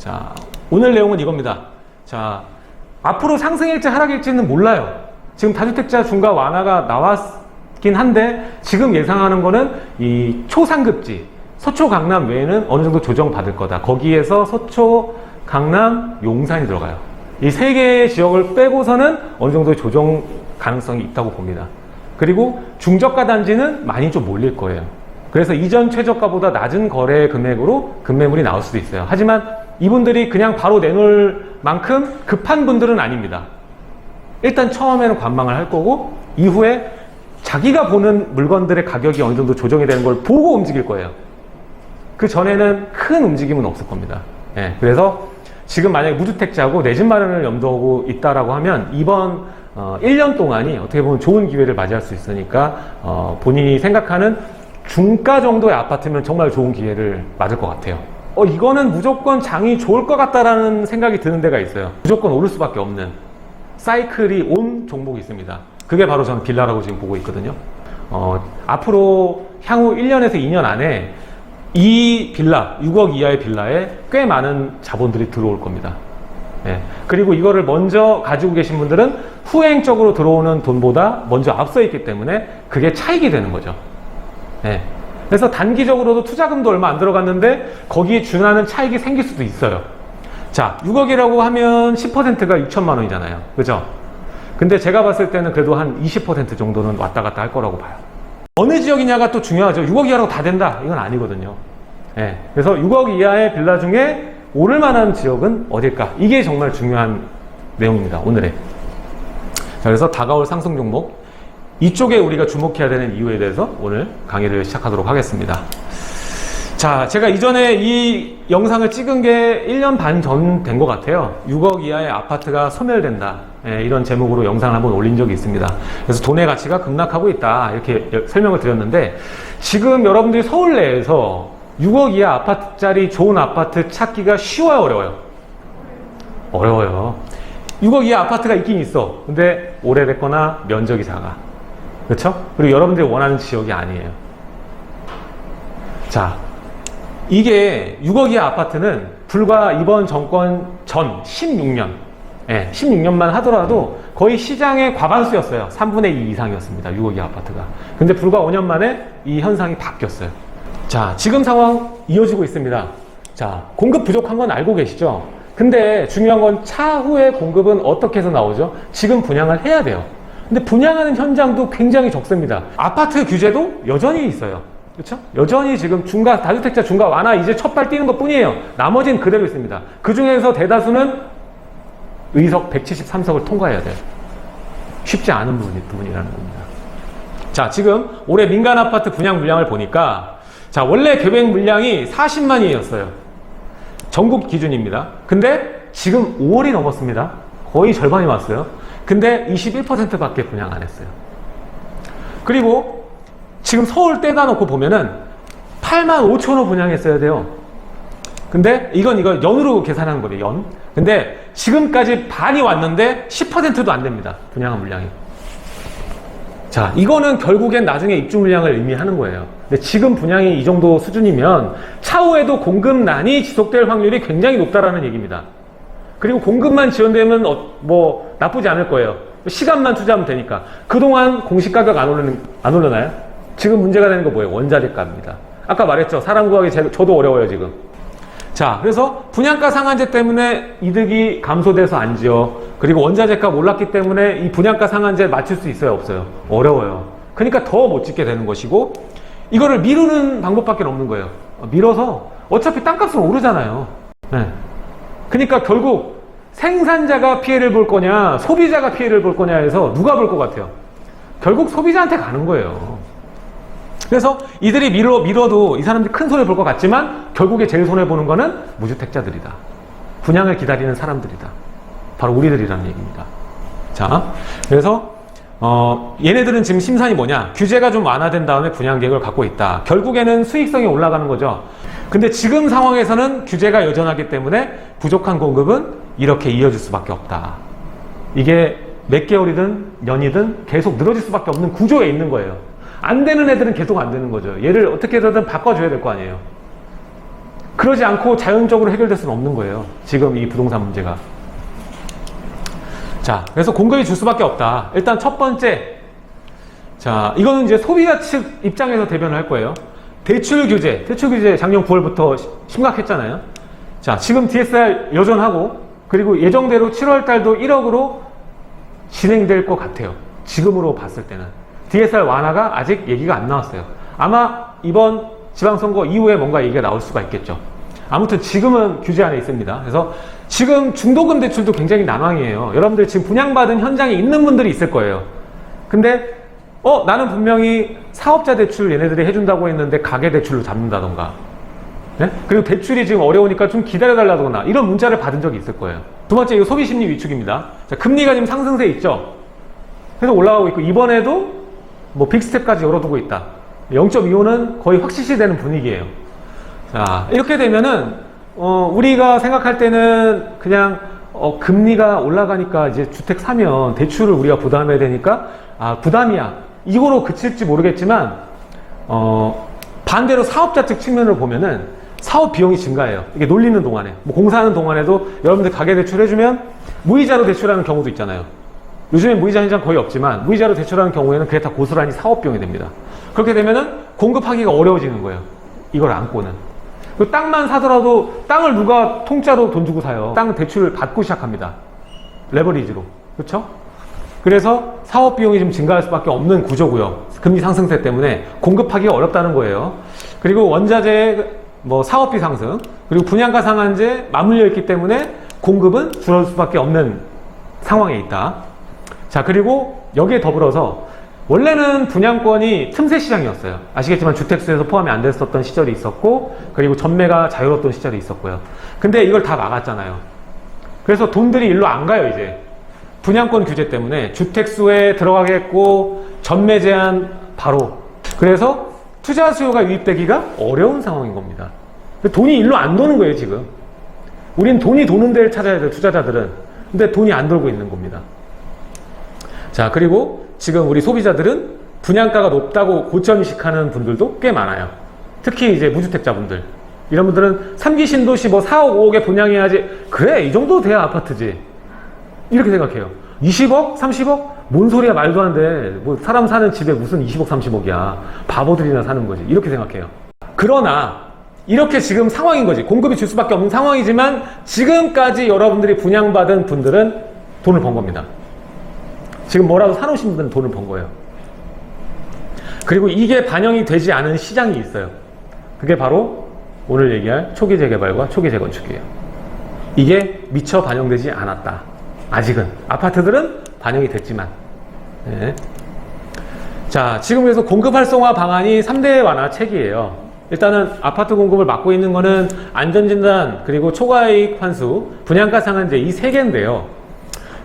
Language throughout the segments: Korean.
자, 오늘 내용은 이겁니다. 자, 앞으로 상승일지 하락일지는 몰라요. 지금 다주택자 중과 완화가 나왔긴 한데 지금 예상하는 거는 이 초상급지, 서초, 강남 외에는 어느 정도 조정받을 거다. 거기에서 서초, 강남, 용산이 들어가요. 이 세 개의 지역을 빼고서는 어느 정도 조정 가능성이 있다고 봅니다. 그리고 중저가 단지는 많이 좀 몰릴 거예요. 그래서 이전 최저가보다 낮은 거래 금액으로 급매물이 나올 수도 있어요. 하지만 이분들이 그냥 바로 내놓을 만큼 급한 분들은 아닙니다. 일단 처음에는 관망을 할 거고 이후에 자기가 보는 물건들의 가격이 어느 정도 조정이 되는 걸 보고 움직일 거예요. 그 전에는 큰 움직임은 없을 겁니다. 예, 그래서 지금 만약에 무주택자고 내 집 마련을 염두하고 있다라고 하면 이번 1년 동안이 어떻게 보면 좋은 기회를 맞이할 수 있으니까 본인이 생각하는 중가 정도의 아파트면 정말 좋은 기회를 맞을 것 같아요. 이거는 무조건 장이 좋을 것 같다라는 생각이 드는 데가 있어요. 무조건 오를 수밖에 없는 사이클이 온 종목이 있습니다. 그게 바로 저는 빌라라고 지금 보고 있거든요. 앞으로 향후 1년에서 2년 안에 이 빌라, 6억 이하의 빌라에 꽤 많은 자본들이 들어올 겁니다. 예. 그리고 이거를 먼저 가지고 계신 분들은 후행적으로 들어오는 돈보다 먼저 앞서 있기 때문에 그게 차익이 되는 거죠. 예. 그래서 단기적으로도 투자금도 얼마 안 들어갔는데 거기에 준하는 차익이 생길 수도 있어요. 자, 6억이라고 하면 10%가 6천만 원이잖아요. 그죠? 근데 제가 봤을 때는 그래도 한 20% 정도는 왔다 갔다 할 거라고 봐요. 어느 지역이냐가 또 중요하죠. 6억 이하라고 다 된다. 이건 아니거든요. 예. 그래서 6억 이하의 빌라 중에 오를 만한 지역은 어딜까? 이게 정말 중요한 내용입니다. 오늘의. 자, 그래서 다가올 상승 종목. 이쪽에 우리가 주목해야 되는 이유에 대해서 오늘 강의를 시작하도록 하겠습니다. 자, 제가 이전에 이 영상을 찍은 게 1년 반 전 된 것 같아요. 6억 이하의 아파트가 소멸된다. 예, 이런 제목으로 영상을 한번 올린 적이 있습니다. 그래서 돈의 가치가 급락하고 있다. 이렇게 설명을 드렸는데 지금 여러분들이 서울 내에서 6억 이하 아파트짜리 좋은 아파트 찾기가 쉬워요, 어려워요? 어려워요. 6억 이하 아파트가 있긴 있어. 근데 오래됐거나 면적이 작아. 그렇죠? 그리고 여러분들이 원하는 지역이 아니에요. 자, 이게 6억 이하 아파트는 불과 이번 정권 전 16년, 예, 16년만 하더라도 거의 시장의 과반수였어요. 3분의 2 이상이었습니다. 6억 이하 아파트가. 근데 불과 5년 만에 이 현상이 바뀌었어요. 자, 지금 상황 이어지고 있습니다. 자, 공급 부족한 건 알고 계시죠? 근데 중요한 건 차후에 공급은 어떻게 해서 나오죠? 지금 분양을 해야 돼요. 근데 분양하는 현장도 굉장히 적습니다. 아파트 규제도 여전히 있어요. 그렇죠? 여전히 지금 다주택자 중과 완화 이제 첫발 뛰는 것 뿐이에요. 나머지는 그대로 있습니다. 그 중에서 대다수는 의석 173석을 통과해야 돼요. 쉽지 않은 부분이라는 겁니다. 자, 지금 올해 민간 아파트 분양 물량을 보니까 자, 원래 계획 물량이 40만이었어요. 전국 기준입니다. 근데 지금 5월이 넘었습니다. 거의 절반이 왔어요. 근데 21%밖에 분양 안 했어요. 그리고 지금 서울 떼다 놓고 보면은 85,000호 분양했어야 돼요. 근데 이건 연으로 계산하는 거예요, 연. 근데 지금까지 반이 왔는데 10%도 안 됩니다. 분양한 물량이. 자, 이거는 결국엔 나중에 입주 물량을 의미하는 거예요. 근데 지금 분양이 이 정도 수준이면 차후에도 공급난이 지속될 확률이 굉장히 높다라는 얘기입니다. 그리고 공급만 지원되면 뭐 나쁘지 않을 거예요. 시간만 투자하면 되니까. 그동안 공시가격 안 오르나요? 지금 문제가 되는 거 뭐예요? 원자재 값입니다. 아까 말했죠. 사람 구하기 저도 어려워요, 지금. 자, 그래서 분양가 상한제 때문에 이득이 감소돼서 안 지어. 그리고 원자재 값 올랐기 때문에 이 분양가 상한제 맞출 수 있어요, 없어요? 어려워요. 그러니까 더 못 짓게 되는 것이고 이거를 미루는 방법밖에 없는 거예요. 밀어서 어차피 땅값은 오르잖아요. 네. 그러니까 결국 생산자가 피해를 볼 거냐 소비자가 피해를 볼 거냐 해서 누가 볼 것 같아요? 결국 소비자한테 가는 거예요. 그래서 이들이 밀어도 이 사람들이 큰 손해 볼 것 같지만 결국에 제일 손해 보는 거는 무주택자들이다. 분양을 기다리는 사람들이다. 바로 우리들이라는 얘기입니다. 자, 그래서 얘네들은 지금 심산이 뭐냐? 규제가 좀 완화된 다음에 분양 계획을 갖고 있다. 결국에는 수익성이 올라가는 거죠. 근데 지금 상황에서는 규제가 여전하기 때문에 부족한 공급은 이렇게 이어질 수밖에 없다. 이게 몇 개월이든 년이든 계속 늘어질 수밖에 없는 구조에 있는 거예요. 안 되는 애들은 계속 안 되는 거죠. 얘를 어떻게 해서든 바꿔줘야 될 거 아니에요. 그러지 않고 자연적으로 해결될 수는 없는 거예요. 지금 이 부동산 문제가. 자, 그래서 공급이 줄 수밖에 없다. 일단 첫 번째, 자, 이거는 이제 소비자 측 입장에서 대변을 할 거예요. 대출 규제 작년 9월부터 심각했잖아요. 자, 지금 DSR 여전하고, 그리고 예정대로 7월 달도 1억으로 진행될 것 같아요. 지금으로 봤을 때는. DSR 완화가 아직 얘기가 안 나왔어요. 아마 이번 지방선거 이후에 뭔가 얘기가 나올 수가 있겠죠. 아무튼 지금은 규제 안에 있습니다. 그래서 지금 중도금 대출도 굉장히 난항이에요. 여러분들 지금 분양받은 현장에 있는 분들이 있을 거예요. 근데 나는 분명히 사업자 대출 얘네들이 해준다고 했는데 가계 대출로 잡는다던가, 네? 그리고 대출이 지금 어려우니까 좀 기다려달라거나 이런 문자를 받은 적이 있을 거예요. 두 번째, 이거 소비심리 위축입니다. 자, 금리가 지금 상승세 있죠. 그래서 올라가고 있고, 이번에도 뭐 빅스텝까지 열어두고 있다. 0.25는 거의 확실시되는 분위기예요. 자, 이렇게 되면은 우리가 생각할 때는 그냥 금리가 올라가니까 이제 주택 사면 대출을 우리가 부담해야 되니까 부담이야, 이거로 그칠지 모르겠지만 반대로 사업자 측 측면을 보면은 사업 비용이 증가해요. 이게 놀리는 동안에, 뭐 공사하는 동안에도 여러분들 가계대출 해주면 무이자로 대출하는 경우도 있잖아요. 요즘에 무이자 현장 거의 없지만 무이자로 대출하는 경우에는 그게 다 고스란히 사업 비용이 됩니다. 그렇게 되면은 공급하기가 어려워지는 거예요. 이걸 안고는. 그 땅만 사더라도 땅을 누가 통짜로 돈 주고 사요. 땅 대출을 받고 시작합니다. 레버리지로. 그렇죠? 그래서 사업 비용이 좀 증가할 수밖에 없는 구조고요. 금리 상승세 때문에 공급하기가 어렵다는 거예요. 그리고 원자재 뭐 사업비 상승, 그리고 분양가 상한제 맞물려 있기 때문에 공급은 줄어들 수밖에 없는 상황에 있다. 자, 그리고 여기에 더불어서 원래는 분양권이 틈새 시장이었어요. 아시겠지만 주택수에서 포함이 안 됐었던 시절이 있었고, 그리고 전매가 자유로웠던 시절이 있었고요. 근데 이걸 다 막았잖아요. 그래서 돈들이 일로 안 가요. 이제 분양권 규제 때문에 주택수에 들어가겠고, 전매 제한 바로. 그래서 투자 수요가 유입되기가 어려운 상황인 겁니다. 돈이 일로 안 도는 거예요. 지금 우린 돈이 도는 데를 찾아야 돼요, 투자자들은. 근데 돈이 안 돌고 있는 겁니다. 자, 그리고 지금 우리 소비자들은 분양가가 높다고 고점식하는 분들도 꽤 많아요. 특히 이제 무주택자분들, 이런 분들은 3기 신도시 뭐 4억 5억에 분양해야지, 그래 이 정도 돼야 아파트지, 이렇게 생각해요. 20억? 30억? 뭔 소리야, 말도 안 돼. 뭐 사람 사는 집에 무슨 20억 30억이야, 바보들이나 사는 거지, 이렇게 생각해요. 그러나 이렇게 지금 상황인 거지. 공급이 줄 수밖에 없는 상황이지만 지금까지 여러분들이 분양받은 분들은 돈을 번 겁니다. 지금 뭐라도 사놓으신 분들은 돈을 번 거예요. 그리고 이게 반영이 되지 않은 시장이 있어요. 그게 바로 오늘 얘기할 초기 재개발과 초기 재건축이에요. 이게 미처 반영되지 않았다. 아직은. 아파트들은 반영이 됐지만. 네. 자, 지금 그래서 공급 활성화 방안이 3대 완화책이에요. 일단은 아파트 공급을 막고 있는 거는 안전진단, 그리고 초과이익 환수, 분양가 상한제, 이 세 개인데요.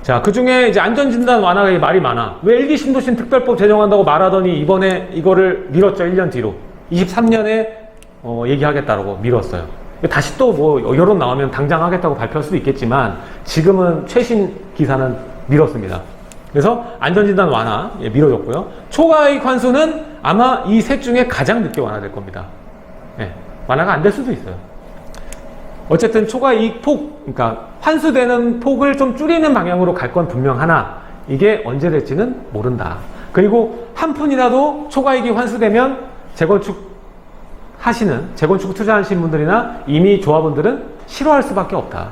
자, 그 중에 이제 안전진단 완화가 말이 많아. 왜 1기 신도시는 특별법 제정한다고 말하더니 이번에 이거를 미뤘죠. 1년 뒤로. 23년에 얘기하겠다라고 미뤘어요. 다시 또 뭐 여론 나오면 당장 하겠다고 발표할 수도 있겠지만 지금은 최신 기사는 미뤘습니다. 그래서 안전진단 완화 미뤄졌고요. 초과이익 환수는 아마 이 셋 중에 가장 늦게 완화될 겁니다. 예, 완화가 안 될 수도 있어요. 어쨌든 초과이익 폭, 그러니까 환수되는 폭을 좀 줄이는 방향으로 갈 건 분명하나 이게 언제 될지는 모른다. 그리고 한 푼이라도 초과이익이 환수되면 재건축 투자하신 분들이나 이미 조합원들은 싫어할 수밖에 없다.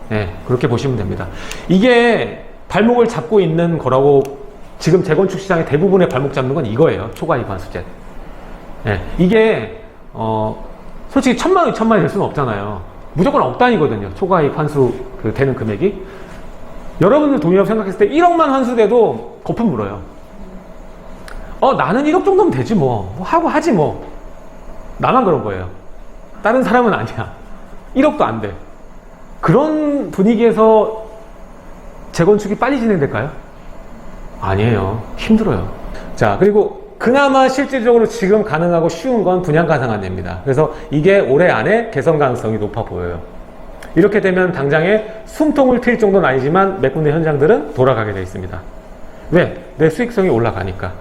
네, 그렇게 보시면 됩니다. 이게 발목을 잡고 있는 거라고, 지금 재건축 시장의 대부분의 발목 잡는 건 이거예요. 초과이익 환수제. 네, 이게 솔직히 1,000만 원, 2,000만 원이 될 수는 없잖아요. 무조건 억 단위거든요. 초과이익 환수 되는 금액이. 여러분들 돈이라고 생각했을 때 1억만 환수돼도 거품 물어요. 나는 1억 정도면 되지 뭐 하고 하지 뭐. 나만 그런 거예요. 다른 사람은 아니야. 1억도 안 돼. 그런 분위기에서 재건축이 빨리 진행될까요? 아니에요. 힘들어요. 자, 그리고 그나마 실질적으로 지금 가능하고 쉬운 건 분양가 상한제입니다. 그래서 이게 올해 안에 개선 가능성이 높아 보여요. 이렇게 되면 당장에 숨통을 트일 정도는 아니지만 몇 군데 현장들은 돌아가게 되어 있습니다. 왜? 내 수익성이 올라가니까.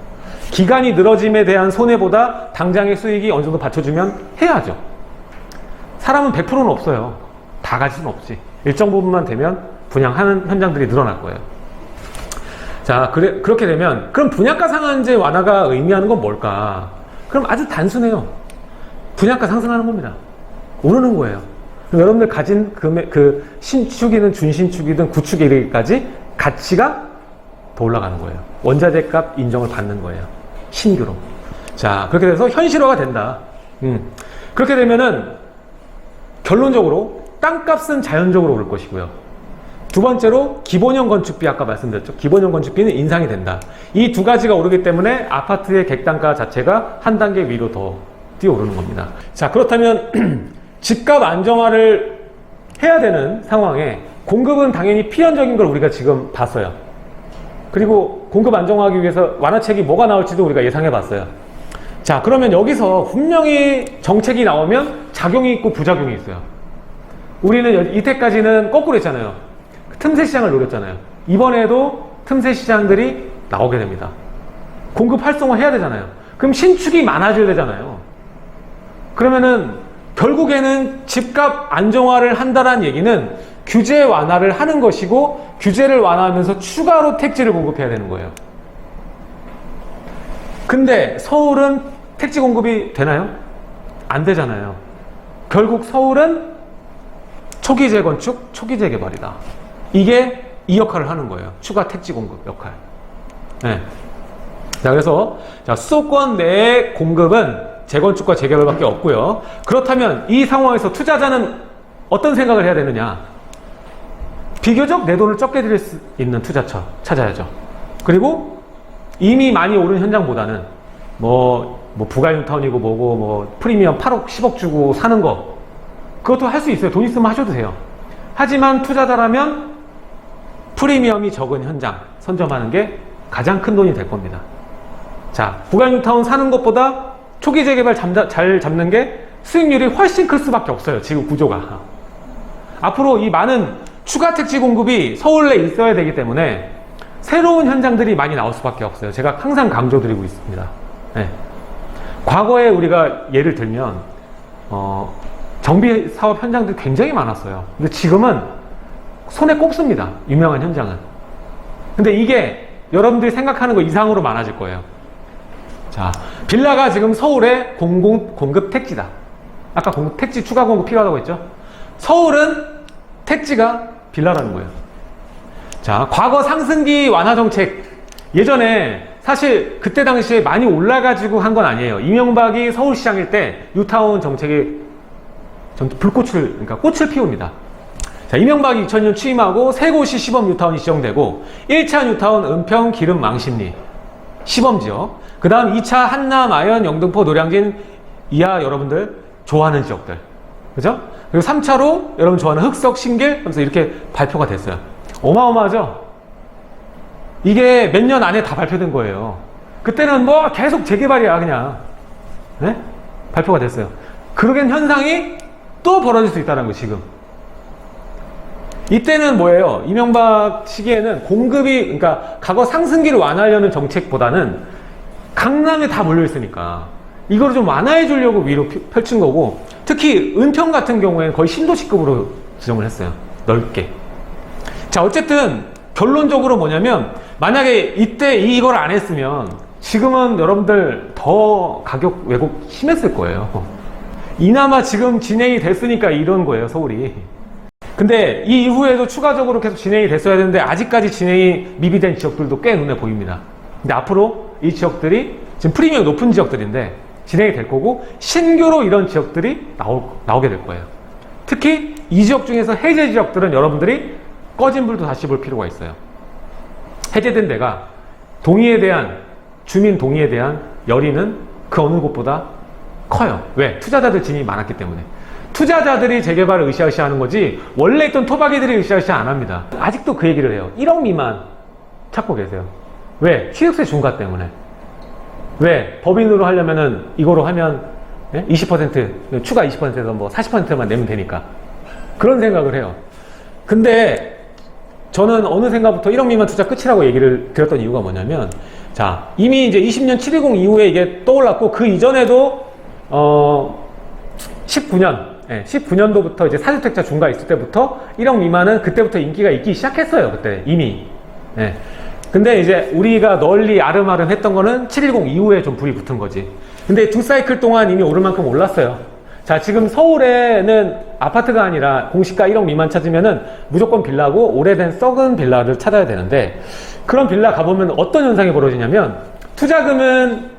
기간이 늘어짐에 대한 손해보다 당장의 수익이 어느 정도 받쳐주면 해야죠. 사람은 100%는 없어요. 다 가질 수는 없지. 일정 부분만 되면 분양하는 현장들이 늘어날 거예요. 자, 그렇게 되면 그럼 분양가 상한제 완화가 의미하는 건 뭘까? 그럼 아주 단순해요. 분양가 상승하는 겁니다. 오르는 거예요. 그럼 여러분들 가진 그 신축이든 준신축이든 구축 이르기까지 가치가 더 올라가는 거예요. 원자재 값 인정을 받는 거예요. 신규로. 자, 그렇게 돼서 현실화가 된다. 그렇게 되면은 결론적으로 땅값은 자연적으로 오를 것이고요. 두 번째로 기본형 건축비, 아까 말씀드렸죠. 기본형 건축비는 인상이 된다. 이 두 가지가 오르기 때문에 아파트의 객단가 자체가 한 단계 위로 더 뛰어오르는 겁니다. 자, 그렇다면 집값 안정화를 해야 되는 상황에 공급은 당연히 필연적인 걸 우리가 지금 봤어요. 그리고 공급 안정화하기 위해서 완화책이 뭐가 나올지도 우리가 예상해 봤어요. 자, 그러면 여기서 분명히 정책이 나오면 작용이 있고 부작용이 있어요. 우리는 이때까지는 거꾸로 했잖아요. 틈새 시장을 노렸잖아요. 이번에도 틈새 시장들이 나오게 됩니다. 공급 활성화 해야 되잖아요. 그럼 신축이 많아져야 되잖아요. 그러면은 결국에는 집값 안정화를 한다는 얘기는 규제 완화를 하는 것이고, 규제를 완화하면서 추가로 택지를 공급해야 되는 거예요. 근데 서울은 택지 공급이 되나요? 안 되잖아요. 결국 서울은 초기 재건축, 초기 재개발이다. 이게 이 역할을 하는 거예요. 추가 택지 공급 역할. 네. 자, 그래서 수도권 내 공급은 재건축과 재개발밖에 없고요. 그렇다면 이 상황에서 투자자는 어떤 생각을 해야 되느냐? 비교적 내 돈을 적게 들일 수 있는 투자처 찾아야죠. 그리고 이미 많이 오른 현장보다는 부가뉴타운이고 뭐고 프리미엄 8억 10억 주고 사는 거, 그것도 할 수 있어요. 돈 있으면 하셔도 돼요. 하지만 투자자라면 프리미엄이 적은 현장 선점하는 게 가장 큰 돈이 될 겁니다. 자, 부가뉴타운 사는 것보다 초기 재개발 잘 잡는 게 수익률이 훨씬 클 수밖에 없어요. 지금 구조가. 앞으로 이 많은 추가 택지 공급이 서울 내에 있어야 되기 때문에 새로운 현장들이 많이 나올 수밖에 없어요. 제가 항상 강조드리고 있습니다. 네. 과거에 우리가 예를 들면 정비 사업 현장들이 굉장히 많았어요. 근데 지금은 손에 꼽습니다. 유명한 현장은. 근데 이게 여러분들이 생각하는 거 이상으로 많아질 거예요. 자, 빌라가 지금 서울의 공급 택지다. 아까 공급 택지 추가 공급 필요하다고 했죠? 서울은 택지가 빌라라는 거예요. 자, 과거 상승기 완화 정책, 예전에 사실 그때 당시에 많이 올라가지고 한 건 아니에요. 이명박이 서울시장일 때 뉴타운 정책이 그러니까 꽃을 피웁니다. 자, 이명박이 2000년 취임하고 세 곳이 시범 뉴타운이 지정되고, 1차 뉴타운 은평, 기름, 망신리 시범지역, 그 다음 2차 한남, 아현, 영등포, 노량진, 이하 여러분들 좋아하는 지역들, 그죠? 그리고 3차로 여러분 좋아하는 흑석, 신길 하면서 이렇게 발표가 됐어요. 어마어마하죠? 이게 몇 년 안에 다 발표된 거예요. 그때는 계속 재개발이야 그냥. 네? 발표가 됐어요. 그러긴 현상이 또 벌어질 수 있다는 거예요. 지금 이때는 뭐예요? 이명박 시기에는 공급이, 그러니까 과거 상승기를 완화하려는 정책보다는 강남에 다 몰려있으니까 이거를 좀 완화해 주려고 위로 펼친 거고, 특히 은평 같은 경우에는 거의 신도시급으로 지정을 했어요. 넓게. 자, 어쨌든 결론적으로 뭐냐면, 만약에 이때 이걸 안 했으면 지금은 여러분들 더 가격 왜곡 심했을 거예요. 이나마 지금 진행이 됐으니까 이런 거예요, 서울이. 근데 이 이후에도 추가적으로 계속 진행이 됐어야 되는데 아직까지 진행이 미비된 지역들도 꽤 눈에 보입니다. 근데 앞으로 이 지역들이 지금 프리미엄이 높은 지역들인데 진행이 될 거고, 신규로 이런 지역들이 나오게 될 거예요. 특히 이 지역 중에서 해제 지역들은 여러분들이 꺼진 불도 다시 볼 필요가 있어요. 해제된 데가 주민 동의에 대한 열의는 그 어느 곳보다 커요. 왜? 투자자들 진입이 많았기 때문에. 투자자들이 재개발을 으쌰으쌰 하는 거지, 원래 있던 토박이들이 으쌰으쌰 안 합니다. 아직도 그 얘기를 해요. 1억 미만 찾고 계세요. 왜? 취득세 중과 때문에. 왜? 법인으로 하려면은 이거로 하면 20% 추가 20%에서 40%만 내면 되니까. 그런 생각을 해요. 근데 저는 어느샌가부터 1억 미만 투자 끝이라고 얘기를 드렸던 이유가 뭐냐면, 자, 이미 이제 20년 720 이후에 이게 떠올랐고, 그 이전에도 19년 예, 19년도부터 이제 4주택자 중과 있을 때부터 1억 미만은 그때부터 인기가 있기 시작했어요. 그때 이미. 예. 근데 이제 우리가 널리 아름아름 했던 거는 710 이후에 좀 불이 붙은 거지. 근데 두 사이클 동안 이미 오를 만큼 올랐어요. 자, 지금 서울에는 아파트가 아니라 공시가 1억 미만 찾으면은 무조건 빌라고 오래된 썩은 빌라를 찾아야 되는데, 그런 빌라 가보면 어떤 현상이 벌어지냐면 투자금은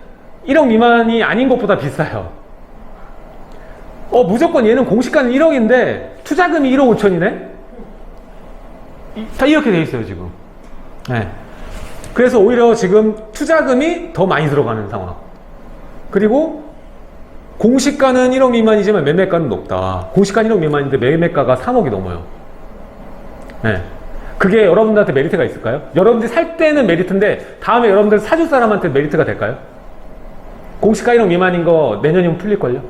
1억 미만이 아닌 것보다 비싸요. 무조건 얘는 공시가는 1억인데 투자금이 1억 5천이네? 다 이렇게 돼 있어요, 지금. 네. 그래서 오히려 지금 투자금이 더 많이 들어가는 상황. 그리고 공시가는 1억 미만이지만 매매가는 높다. 공시가는 1억 미만인데 매매가가 3억이 넘어요. 네. 그게 여러분들한테 메리트가 있을까요? 여러분들이 살 때는 메리트인데 다음에 여러분들 사줄 사람한테 메리트가 될까요? 공시가 1억 미만인 거 내년이면 풀릴걸요?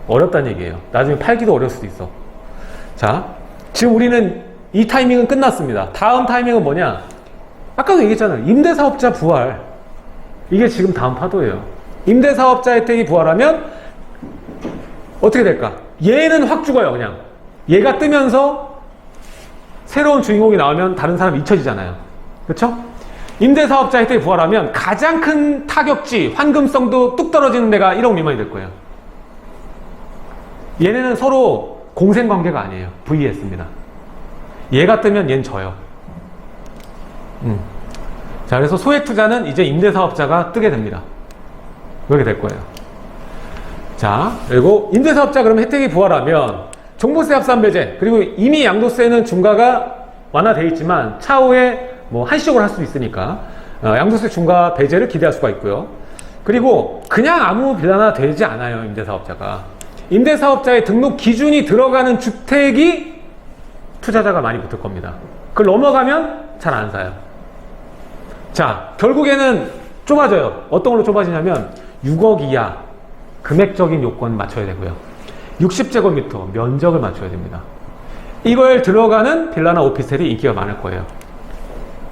어렵다는 얘기예요. 나중에 팔기도 어려울 수도 있어. 자, 지금 우리는 이 타이밍은 끝났습니다. 다음 타이밍은 뭐냐? 아까도 얘기했잖아요. 임대사업자 부활. 이게 지금 다음 파도예요. 임대사업자 혜택이 부활하면 어떻게 될까? 얘는 확 죽어요, 그냥. 얘가 뜨면서 새로운 주인공이 나오면 다른 사람 잊혀지잖아요. 그렇죠? 임대사업자 혜택이 부활하면 가장 큰 타격지, 환금성도 뚝 떨어지는 데가 1억 미만이 될 거예요. 얘네는 서로 공생관계가 아니에요. VS입니다. 얘가 뜨면 얘는 져요. 자, 그래서 소액투자는 이제 임대사업자가 뜨게 됩니다. 그렇게 될 거예요. 자, 그리고 임대사업자 그러면 혜택이 부활하면 종부세 합산배제, 그리고 이미 양도세는 중과가 완화되어 있지만 차후에 뭐 한시적으로 할 수 있으니까 양도세 중과 배제를 기대할 수가 있고요. 그리고 그냥 아무 빌라나 되지 않아요, 임대사업자가. 임대사업자의 등록 기준이 들어가는 주택이 투자자가 많이 붙을 겁니다. 그걸 넘어가면 잘 안 사요. 자, 결국에는 좁아져요. 어떤 걸로 좁아지냐면 6억 이하 금액적인 요건 맞춰야 되고요. 60제곱미터 면적을 맞춰야 됩니다. 이걸 들어가는 빌라나 오피스텔이 인기가 많을 거예요.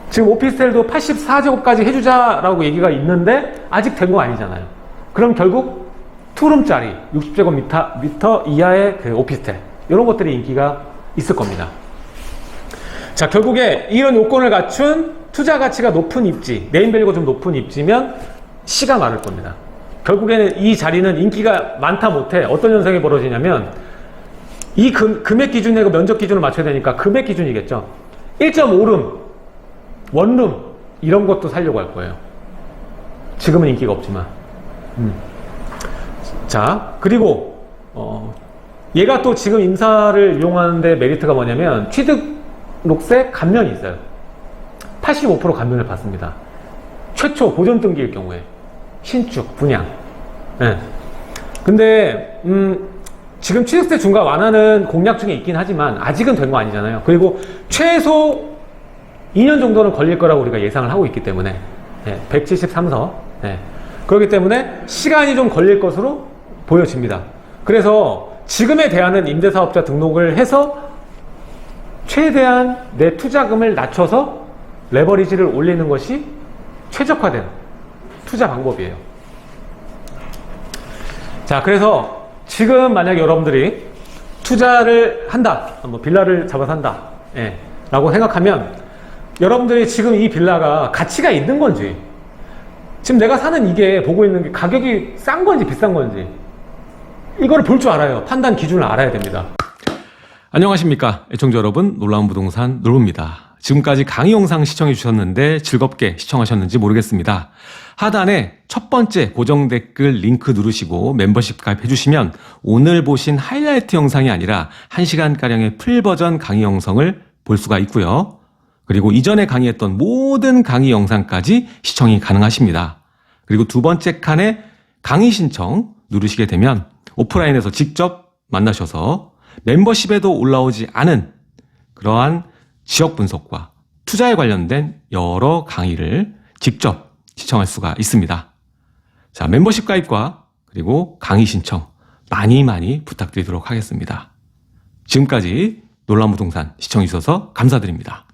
지금 오피스텔도 84제곱까지 해주자라고 얘기가 있는데 아직 된 거 아니잖아요. 그럼 결국 투룸짜리 60제곱미터 이하의 그 오피스텔, 이런 것들이 인기가 있을 겁니다. 자, 결국에 이런 요건을 갖춘 투자 가치가 높은 입지, 네임밸류가 좀 높은 입지면 시가 많을 겁니다. 결국에는 이 자리는 인기가 많다 못해 어떤 현상이 벌어지냐면 이 금액 기준이고 면적 기준을 맞춰야 되니까 금액 기준이겠죠. 1.5룸, 원룸 이런 것도 살려고 할 거예요. 지금은 인기가 없지만. 자, 그리고 얘가 또 지금 임사를 이용하는데 메리트가 뭐냐면 취득록세 감면이 있어요. 85% 감면을 받습니다. 최초 보존 등기일 경우에 신축, 분양. 네. 근데 지금 취득세 중과 완화는 공약 중에 있긴 하지만 아직은 된 거 아니잖아요. 그리고 최소 2년 정도는 걸릴 거라고 우리가 예상을 하고 있기 때문에 173서 그렇기 때문에 시간이 좀 걸릴 것으로 보여집니다. 그래서 지금의 대안은 임대사업자 등록을 해서 최대한 내 투자금을 낮춰서 레버리지를 올리는 것이 최적화된 투자 방법이에요. 자, 그래서 지금 만약에 여러분들이 투자를 한다, 뭐 빌라를 잡아서 한다 라고 생각하면 여러분들이 지금 이 빌라가 가치가 있는 건지, 지금 내가 사는 이게 보고 있는 게 가격이 싼 건지 비싼 건지 이거를 볼 줄 알아요. 판단 기준을 알아야 됩니다. 안녕하십니까 애청자 여러분, 놀라운 부동산 놀부입니다. 지금까지 강의 영상 시청해 주셨는데 즐겁게 시청하셨는지 모르겠습니다. 하단에 첫 번째 고정 댓글 링크 누르시고 멤버십 가입해 주시면 오늘 보신 하이라이트 영상이 아니라 1시간가량의 풀버전 강의 영상을 볼 수가 있고요. 그리고 이전에 강의했던 모든 강의 영상까지 시청이 가능하십니다. 그리고 두 번째 칸에 강의 신청 누르시게 되면 오프라인에서 직접 만나셔서 멤버십에도 올라오지 않은 그러한 지역 분석과 투자에 관련된 여러 강의를 직접 시청할 수가 있습니다. 자, 멤버십 가입과 그리고 강의 신청 많이 부탁드리도록 하겠습니다. 지금까지 놀라운 부동산 시청해 주셔서 감사드립니다.